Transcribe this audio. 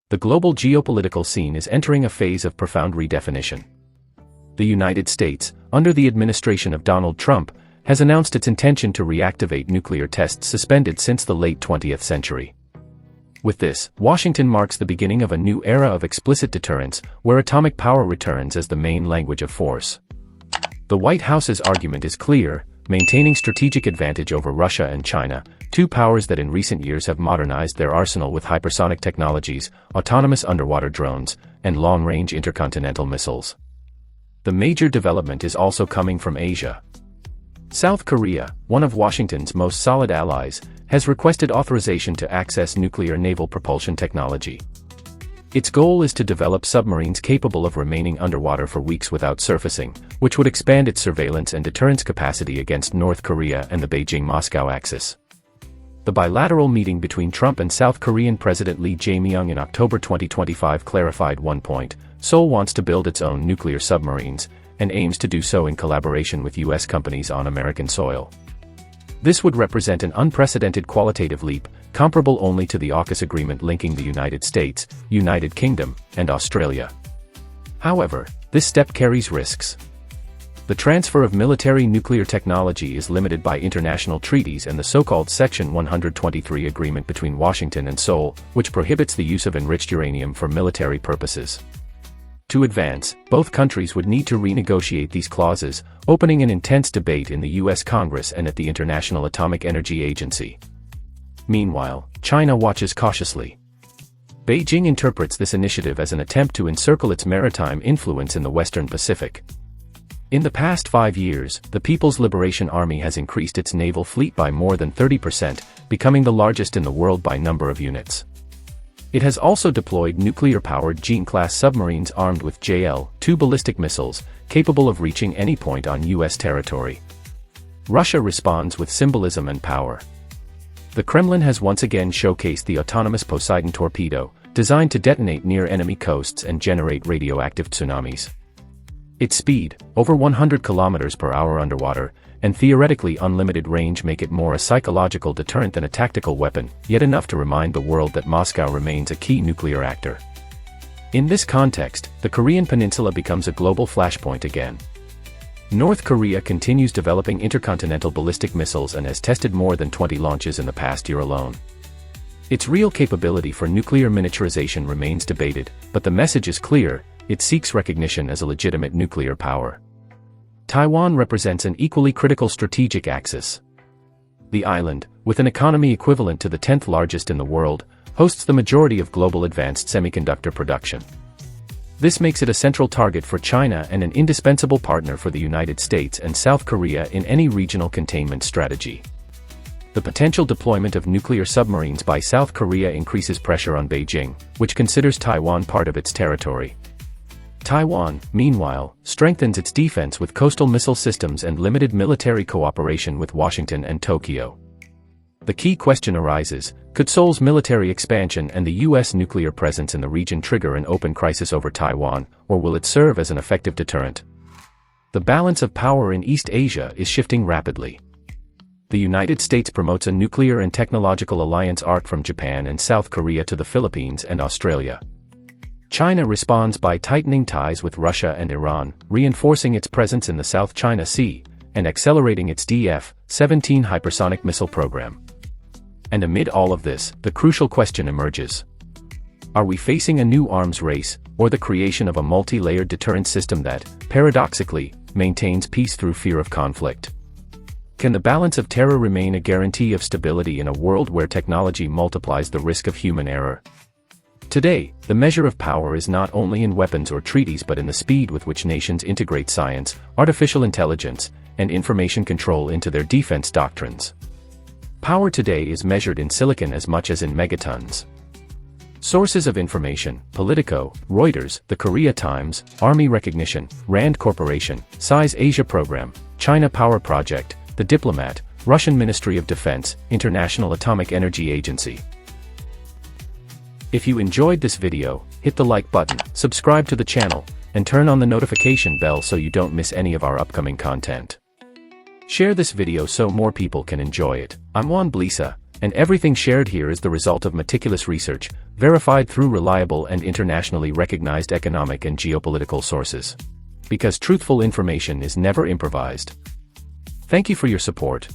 The global geopolitical scene is entering a phase of profound redefinition. The United States, under the administration of Donald Trump, has announced its intention to reactivate nuclear tests suspended since the late 20th century. With this, Washington marks the beginning of a new era of explicit deterrence, where atomic power returns as the main language of force. The White House's argument is clear: maintaining strategic advantage over Russia and China, two powers that in recent years have modernized their arsenal with hypersonic technologies, autonomous underwater drones, and long-range intercontinental missiles. The major development is also coming from Asia. South Korea, one of Washington's most solid allies, has requested authorization to access nuclear naval propulsion technology. Its goal is to develop submarines capable of remaining underwater for weeks without surfacing, which would expand its surveillance and deterrence capacity against North Korea and the Beijing-Moscow axis. The bilateral meeting between Trump and South Korean President Lee Jae-myung in October 2025 clarified one point: Seoul wants to build its own nuclear submarines, and aims to do so in collaboration with U.S. companies on American soil. This would represent an unprecedented qualitative leap, comparable only to the AUKUS agreement linking the United States, United Kingdom, and Australia. However, this step carries risks. The transfer of military nuclear technology is limited by international treaties and the so-called Section 123 agreement between Washington and Seoul, which prohibits the use of enriched uranium for military purposes. To advance, both countries would need to renegotiate these clauses, opening an intense debate in the U.S. Congress and at the International Atomic Energy Agency. Meanwhile, China watches cautiously. Beijing interprets this initiative as an attempt to encircle its maritime influence in the Western Pacific. In the past 5 years, the People's Liberation Army has increased its naval fleet by more than 30%, becoming the largest in the world by number of units. It has also deployed nuclear-powered Jean-class submarines armed with JL-2 ballistic missiles, capable of reaching any point on U.S. territory. Russia responds with symbolism and power. The Kremlin has once again showcased the autonomous Poseidon torpedo, designed to detonate near enemy coasts and generate radioactive tsunamis. Its speed, over 100 km per hour underwater, and theoretically unlimited range make it more a psychological deterrent than a tactical weapon, yet enough to remind the world that Moscow remains a key nuclear actor. In this context, the Korean peninsula becomes a global flashpoint again. North Korea continues developing intercontinental ballistic missiles and has tested more than 20 launches in the past year alone. Its real capability for nuclear miniaturization remains debated, but the message is clear: it seeks recognition as a legitimate nuclear power. Taiwan represents an equally critical strategic axis. The island, with an economy equivalent to the 10th largest in the world, hosts the majority of global advanced semiconductor production. This makes it a central target for China and an indispensable partner for the United States and South Korea in any regional containment strategy. The potential deployment of nuclear submarines by South Korea increases pressure on Beijing, which considers Taiwan part of its territory. Taiwan, meanwhile, strengthens its defense with coastal missile systems and limited military cooperation with Washington and Tokyo. The key question arises: could Seoul's military expansion and the U.S. nuclear presence in the region trigger an open crisis over Taiwan, or will it serve as an effective deterrent? The balance of power in East Asia is shifting rapidly. The United States promotes a nuclear and technological alliance arc from Japan and South Korea to the Philippines and Australia. China responds by tightening ties with Russia and Iran, reinforcing its presence in the South China Sea, and accelerating its DF-17 hypersonic missile program. And amid all of this, the crucial question emerges: are we facing a new arms race, or the creation of a multi-layered deterrence system that, paradoxically, maintains peace through fear of conflict? Can the balance of terror remain a guarantee of stability in a world where technology multiplies the risk of human error? Today, the measure of power is not only in weapons or treaties but in the speed with which nations integrate science, artificial intelligence, and information control into their defense doctrines. Power today is measured in silicon as much as in megatons. Sources of information: Politico, Reuters, The Korea Times, Army Recognition, Rand Corporation, Size Asia Program, China Power Project, The Diplomat, Russian Ministry of Defense, International Atomic Energy Agency. If you enjoyed this video, hit the like button, subscribe to the channel, and turn on the notification bell so you don't miss any of our upcoming content. Share this video so more people can enjoy it. I'm Juan Blisa, And everything shared here is the result of meticulous research, verified through reliable and internationally recognized economic and geopolitical sources. Because truthful information is never improvised. Thank you for your support.